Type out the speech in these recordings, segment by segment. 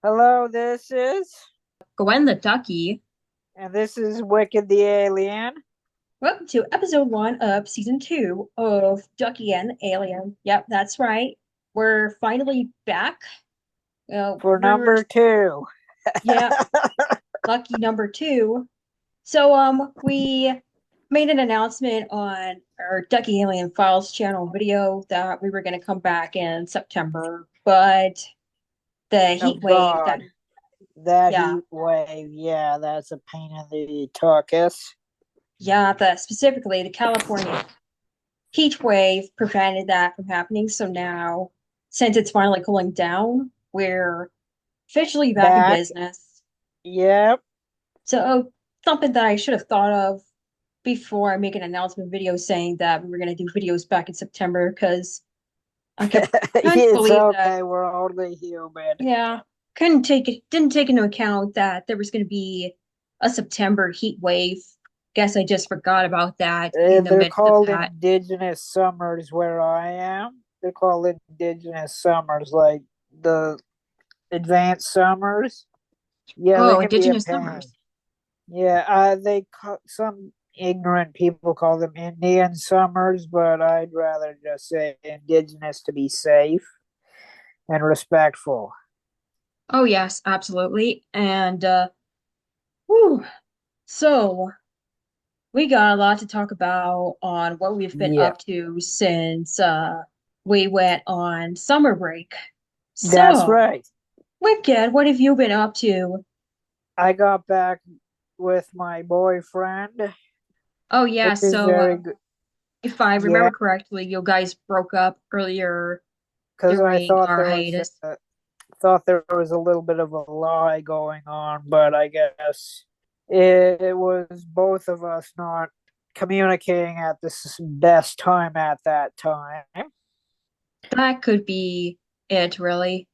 Hello, this is, Gwen the Ducky. and this is Wicked the Alien Welcome to episode 1 of season 2 of Ducky and the Alien. Yep, that's right. We're finally back. for We were, number two. yeah, lucky number 2. We made an announcement on our Ducky Alien Files channel video that we were going to come back in September, but the Oh heat wave that, God, that yeah, heat wave. Yeah, that's a pain in the tuchus. specifically the California heat wave prevented that from happening. So now, since it's finally cooling down, we're officially back in Back. business. Yep. So something that I should have thought of before I make an announcement video saying that we were going to do videos back in September because I couldn't It's believe that. okay. We're only human. Yeah, couldn't take it, didn't take into account that there was going to be a September heat wave. Guess I just forgot about that in the They're midst of called that. indigenous summers where I am. They're called indigenous summers, like the advanced summers. Yeah, they Oh, can be a indigenous pain. summers. Yeah, some ignorant people call them Indian summers, but I'd rather just say indigenous to be safe and respectful. Oh yes, absolutely. And whew, so we got a lot to talk about on what we've been Yeah, up to since we went on summer break. that's So, right. Wicked, what have you been up to? I got back with my boyfriend, Oh yeah, which is very good. if I Yeah, remember correctly, you guys broke up earlier because I during thought our there was hiatus. a little bit of a lie going on, but I guess it was both of us not communicating at the best time at that time. That could be it, really.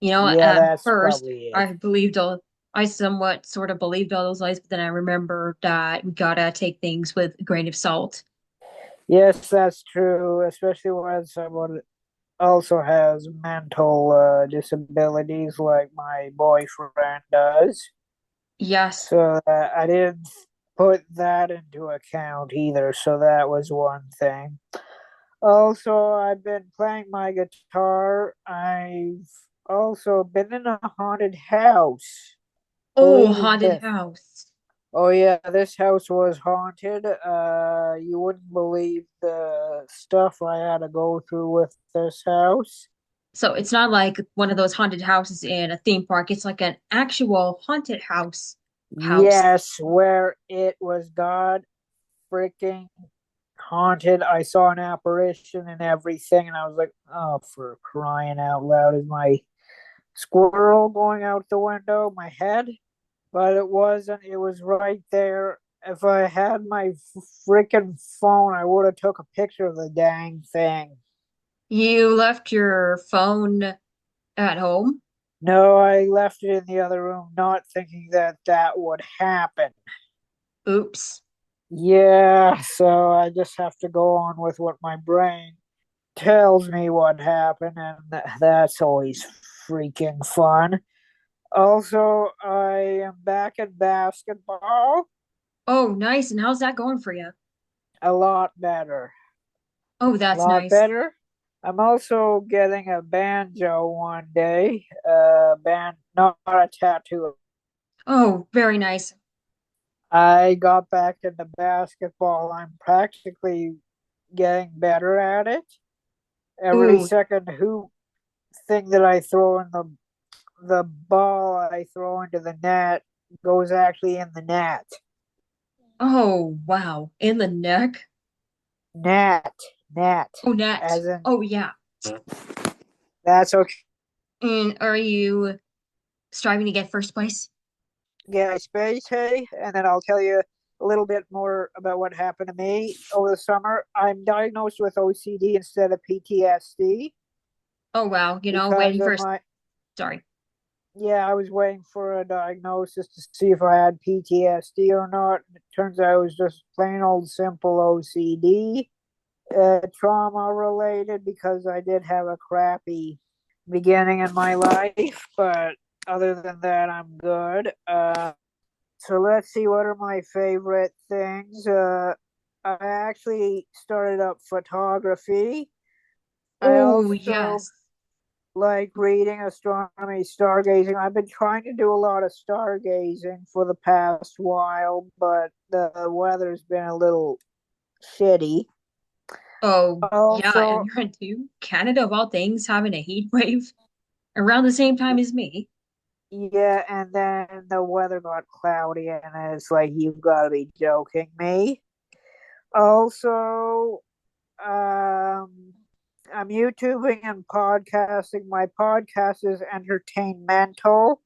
You know, Yeah, at that's first, probably it. I somewhat sort of believed all those lies, but then I remember that we gotta take things with a grain of salt. Yes, that's true, especially when someone also has mental disabilities like my boyfriend does. Yes. So I didn't put that into account either. So that was one thing. Also, I've been playing my guitar. I've also been in a haunted house. Oh, Believe haunted this. house. Oh yeah, this house was haunted. You wouldn't believe the stuff I had to go through with this house. So it's not like one of those haunted houses in a theme park. It's like an actual haunted house. House. Yes, where it was God freaking haunted. I saw an apparition and everything, and I was like, "Oh, for crying out loud!" Is my squirrel going out the window? My head? But it wasn't. It was right there. If I had my freaking phone, I would have took a picture of the dang thing. You left your phone at home? No, I left it in the other room, not thinking that that would happen. Oops. Yeah, so I just have to go on with what my brain tells me what happened, and that's always freaking fun. Also, I am back in basketball Oh, nice. And how's that going for you? a lot better. Oh, A that's lot nice. better. I'm also getting a banjo one day. Not a tattoo. Oh, very nice. I got back into basketball. I'm practically getting better at it. Every Ooh, second hoop thing that I throw in the ball I throw into the net goes actually in the net. oh, wow. In the neck? Net, net, Oh, net. as in Oh, yeah. that's okay. And are you striving to get first place? Yeah, space, hey, and then I'll tell you a little bit more about what happened to me over the summer. I'm diagnosed with OCD instead of PTSD Oh, wow. You know, because waiting of first. my. Sorry. Yeah, I was waiting for a diagnosis to see if I had PTSD or not. It turns out it was just plain old simple OCD, trauma related because I did have a crappy beginning in my life, but Other than that, I'm good. So let's see, what are my favorite things? I actually started up photography. I Oh, also yes. like reading astronomy, stargazing. I've been trying to do a lot of stargazing for the past while, but the weather's been a little shitty. Oh, yeah, and Also, you're into Canada of all things having a heat wave around the same time as me. yeah, and then the weather got cloudy, and it's like, you've got to be joking me. Also, um, I'm YouTubing and podcasting. My podcast is entertainmental.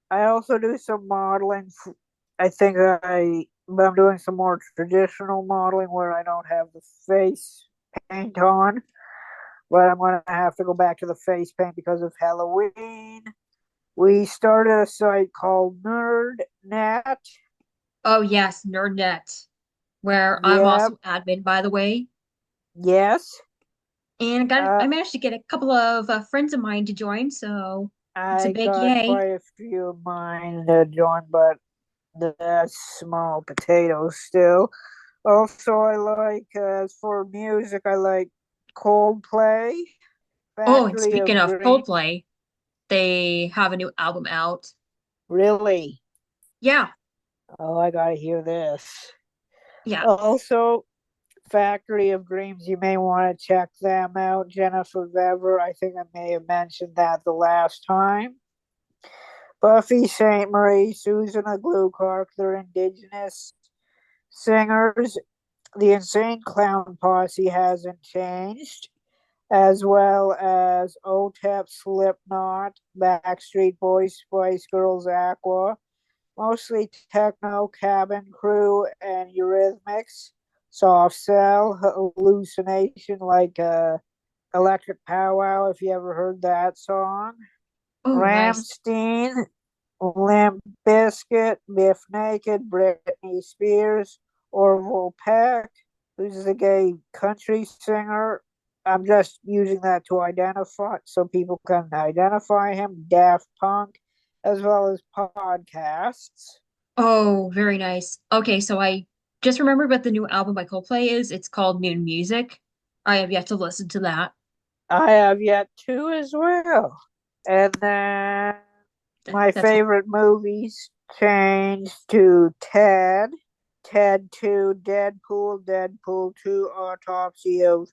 I also do some modeling. I think but I'm doing some more traditional modeling where I don't have the face paint on. But I'm going to have to go back to the face paint because of Halloween. We started a site called NerdNet. Oh, yes, NerdNet, where I'm Yep. also admin, by the way. Yes. And Uh, I managed to get a couple of friends of mine to join, so it's a I big got yay. quite a few of mine to join, but that's small potatoes still. Also, I like, as for music, I like Coldplay, Oh, and Factory speaking of of Dreams. Coldplay, they have a new album out. Really? Yeah, Oh, I gotta hear this. yeah. Also, Factory of Dreams, you may want to check them out. Jennifer Weber, I think I may have mentioned that the last time. Buffy St. Marie, Susan Aglukark, they're indigenous singers. The Insane Clown Posse hasn't changed, as well as OTEP, Slipknot, Backstreet Boys, Spice Girls, Aqua, mostly techno, Cabin Crew, and Eurythmics, Soft Cell, Hallucination, like Electric Powwow, if you ever heard that song, Oh, nice. Ramstein, Limp Bizkit, Biff Naked, Britney Spears, Orville Peck, who's a gay country singer. I'm just using that to identify so people can identify him. Daft Punk, as well as podcasts. Oh, very nice. Okay, so I just remembered what the new album by Coldplay is. It's called New Music. I have yet to listen to that. I have yet to as well. And then my That's all. favorite movies changed to Ted, Ted 2, Deadpool, Deadpool 2, Autopsy of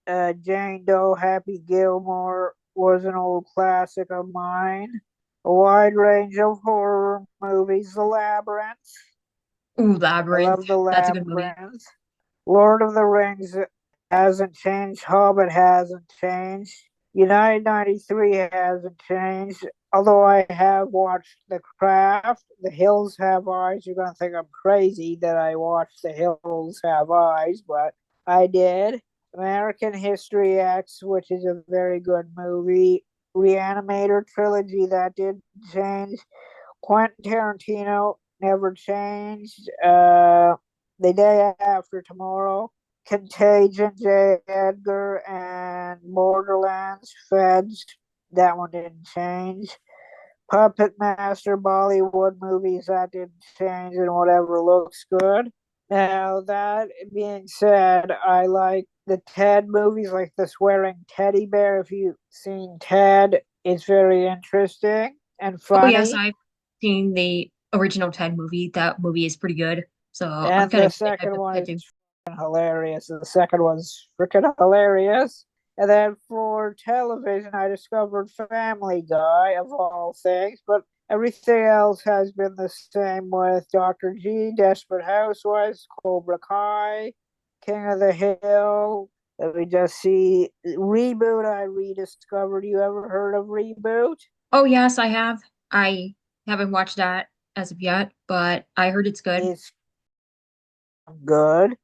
Jane Doe, Happy Gilmore was an old classic of mine. A wide range of horror movies. The Labyrinth. Ooh, I Labyrinth. love The That's a good movie. Labyrinth. Lord of the Rings hasn't changed. Hobbit hasn't changed. United 93 hasn't changed. Although I have watched The Craft, The Hills Have Eyes. You're going to think I'm crazy that I watched The Hills Have Eyes, but I did. American History X, which is a very good movie. Reanimator trilogy, that did change. Quentin Tarantino never changed. The Day After Tomorrow, Contagion, J. Edgar, and Borderlands, Feds. That one didn't change. Puppet Master, Bollywood movies, that didn't change, and whatever looks good. Now, that being said, I like the Ted movies, like the Swearing Teddy Bear. If you've seen Ted, it's very interesting and Oh, yes, funny. I've seen the original Ted movie. That movie is pretty good. So I'm And kind the of excited second for one Ted is too. hilarious. The second one's freaking hilarious. And then for television, I discovered Family Guy, of all things, but everything else has been the same with Dr. G, Desperate Housewives, Cobra Kai, King of the Hill. Let me just see. Reboot, I rediscovered. You ever heard of Reboot? Oh, yes, I have. I haven't watched that as of yet, but I heard it's good. It's good.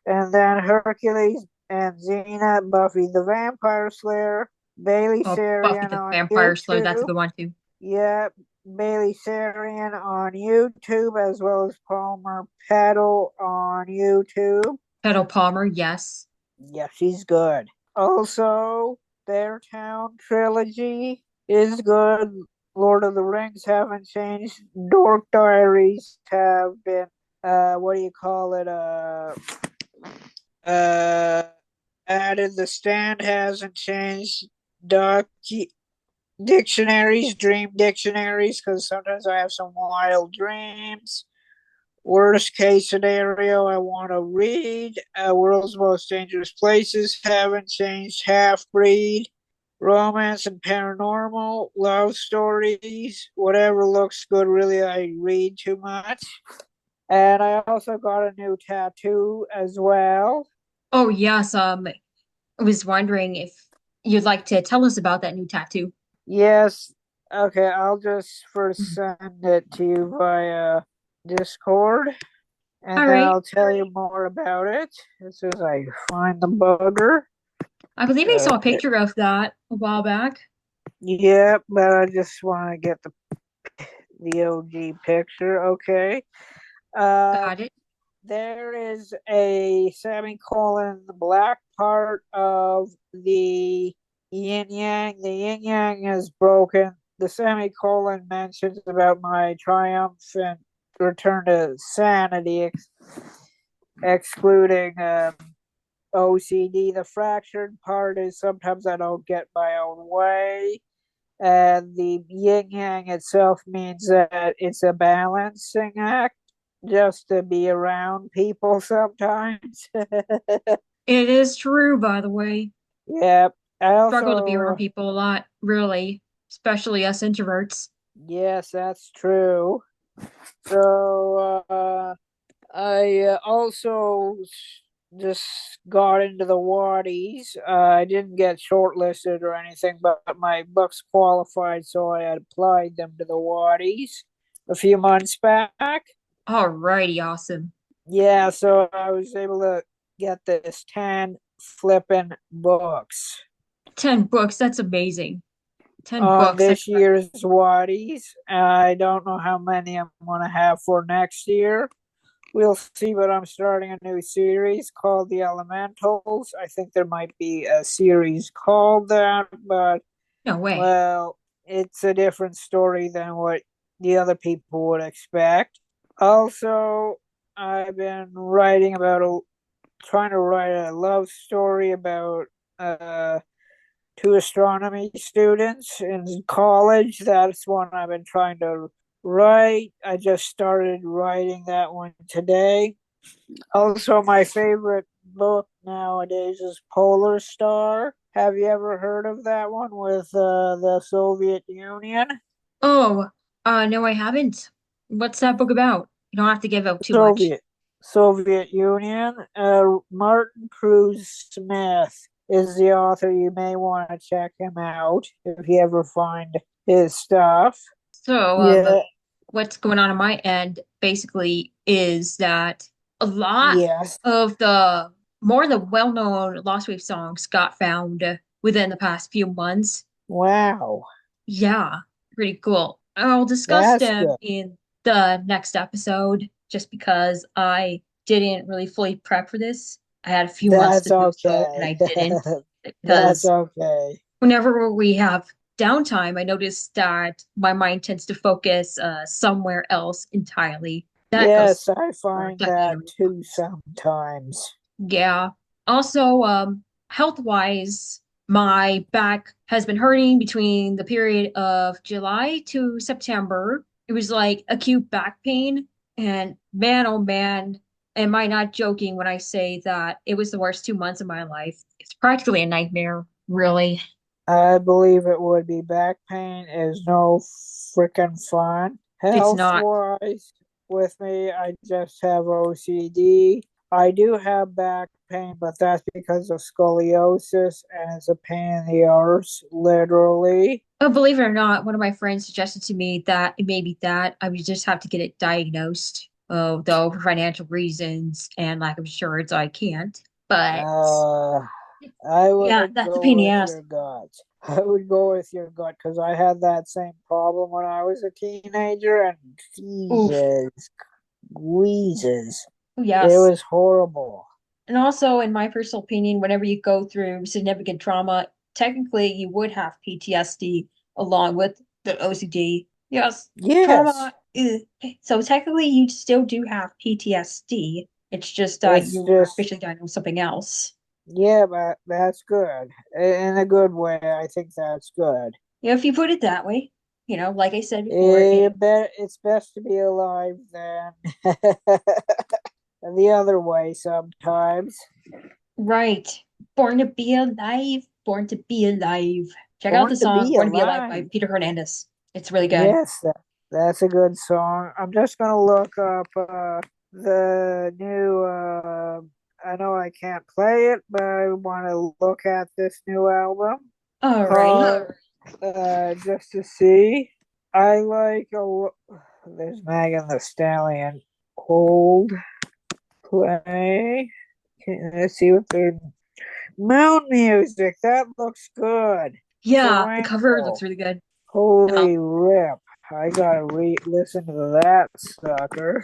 And then Hercules and Xena, Buffy the Vampire Slayer, Bailey Oh, Buffy Sarian the on Vampire Slayer, that's a YouTube. good one too. Yep, Bailey Sarian on YouTube, as well as Palmer Peddle on YouTube. Petal Palmer, yes. Yeah, she's good. Also, Beartown Trilogy is good. Lord of the Rings haven't changed. Dork Diaries have been, what do you call it? Uh, added. The Stand hasn't changed. Ducky dictionaries, dream dictionaries, because sometimes I have some wild dreams. Worst case scenario, I want to read. World's Most Dangerous Places haven't changed. Half breed, romance and paranormal, love stories, whatever looks good. Really, I read too much. And I also got a new tattoo as well. Oh, yes. I was wondering if you'd like to tell us about that new tattoo. Yes. Okay, I'll just first send it to you via Discord, and All then right. I'll tell you more about it as soon as I find the bugger. I believe I saw a Okay. picture of that a while back. Yeah, but I just want to get the OG picture. Okay. Uh, Got it. there is a semicolon, the black part of the yin yang. The yin yang is broken. The semicolon mentions about my triumphant return to sanity, excluding OCD. The fractured part is sometimes I don't get my own way. And the yin yang itself means that it's a balancing act just to be around people sometimes. It is true, by the way. Yeah. I Struggle to be around also, people a lot, really, especially us introverts. yes, that's true. So, I also just got into the Waddies. I didn't get shortlisted or anything, but my books qualified, so I applied them to the Waddies a few months back. Alrighty, awesome. Yeah, so I was able to get this 10 flipping books 10 books, that's amazing. 10 on books. this year's Waddies. I don't know how many I'm going to have for next year. We'll see, but I'm starting a new series called The Elementals. I think there might be a series called that, but No way. well, it's a different story than what the other people would expect. Also, I've been trying to write a love story about uh, two astronomy students in college. That's one I've been trying to write. I just started writing that one today. Also, my favorite book nowadays is Polar Star. Have you ever heard of that one with the Soviet Union? Oh, no, I haven't. What's that book about? You don't have to give out too much. Soviet Soviet Union. Martin Cruz Smith is the author. You may want to check him out if you ever find his stuff. So, Yeah. what's going on my end basically is that a lot Yes. of the more the well-known Lost Wave songs got found within the past few months. Wow. Yeah, pretty cool. I'll discuss That's them good. in the next episode just because I didn't really fully prep for this. I had a few months That's to do so and okay. I didn't That's because okay. whenever we have downtime, I notice that my mind tends to focus somewhere else entirely. That goes Yes, I for find Ducky that and too sometimes. yeah. Also, health-wise, my back has been hurting between the period of July to September. It was like acute back pain, and man, oh man, am I not joking when I say that it was the worst 2 months of my life. It's practically a nightmare, really. I believe it would be. Back pain is no freaking fun. It's Health not. wise, with me, I just have OCD. I do have back pain, but that's because of scoliosis and it's a pain in the arse, literally. Oh, believe it or not, one of my friends suggested to me that it may be that I would just have to get it diagnosed. Oh, though for financial reasons and lack of insurance, I can't. But Uh, I yeah, would that's a go pain in the with ass. your gut. I would go with your gut because I had that same problem when I was a teenager, and Oof. Jesus, wheezes. It Yes. was horrible. And also, in my personal opinion, whenever you go through significant trauma, technically you would have PTSD along with The OCD. Yes. Yes, Trauma is, so technically you still do have PTSD. It's just that it's you were just officially diagnosed with something else. yeah, but that's good in a good way. I think that's good. If you put it that way, like I said before, It's best to be alive than the other way sometimes. right. Born to be alive, born to be alive. Check out the Born to song be Born to Be Alive by alive. Peter Hernandez. It's really good. Yes, that's a good song. I'm just gonna look up the new. I know I can't play it, but I want to look at this new album Alrighty. called just to see. I like there's Megan the Stallion. Hold play. Let's see what their moon music. That looks good. Yeah, the cover looks Franco. really good. Um, Holy rip. I gotta listen to that sucker.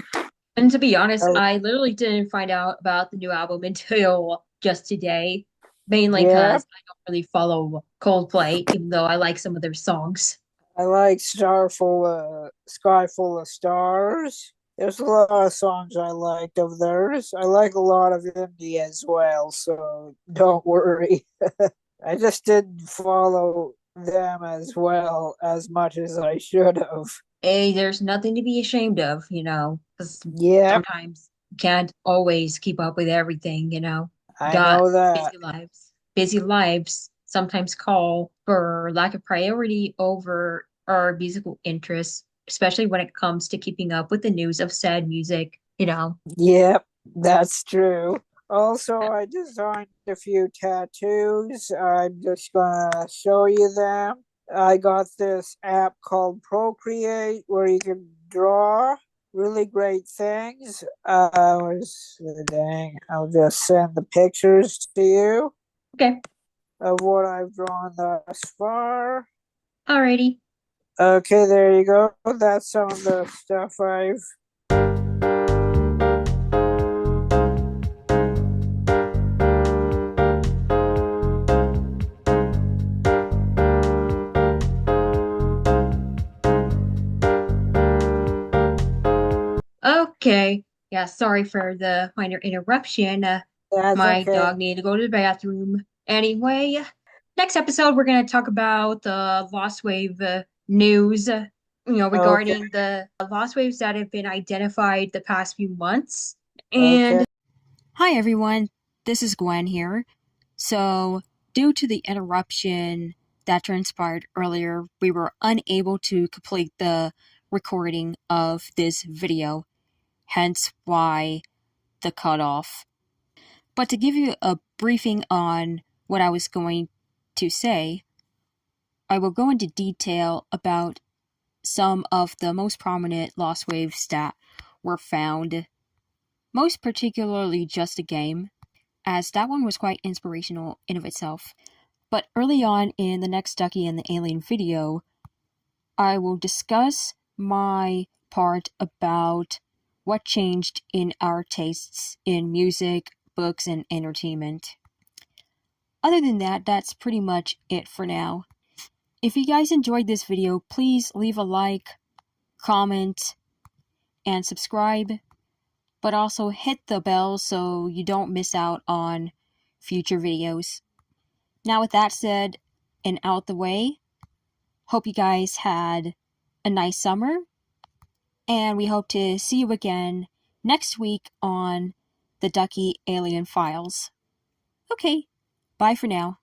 and to be honest, Oh, I literally didn't find out about the new album until just today, mainly yeah, because I don't really follow Coldplay, even though I like some of their songs. I like Sky Full of Stars. There's a lot of songs I liked of theirs. I like a lot of indie as well, so don't worry. I just didn't follow them as well as much as I should have. Hey, there's nothing to be ashamed of, because Yep, sometimes you can't always keep up with everything, I got know that. busy lives. Busy lives sometimes call for lack of priority over our musical interests, especially when it comes to keeping up with the news of sad music. Yep, that's true. Also, I designed a few tattoos. I'm just gonna show you them. I got this app called Procreate where you can draw really great things. Where's the dang? I'll just send the pictures to you Okay, of what I've drawn thus far. alrighty. Okay, there you go. That's some of the stuff I've. Okay. Yeah, sorry for the minor interruption. That's My okay. dog needed to go to the bathroom. Anyway, next episode we're going to talk about the Lost Wave news, Okay. regarding the lost waves that have been identified the past few months. Okay. And hi everyone, this is Gwen here. So, due to the interruption that transpired earlier, we were unable to complete the recording of this video, hence why the cutoff. But to give you a briefing on what I was going to say, I will go into detail about some of the most prominent lost waves that were found, most particularly Just a Game, as that one was quite inspirational in of itself. But early on in the next Ducky and the Alien video, I will discuss my part about what changed in our tastes in music, books, and entertainment. Other than that, that's pretty much it for now. If you guys enjoyed this video, please leave a like, comment, and subscribe, but also hit the bell so you don't miss out on future videos. Now with that said and out the way, hope you guys had a nice summer, and we hope to see you again next week on the Ducky Alien Files. Okay, bye for now.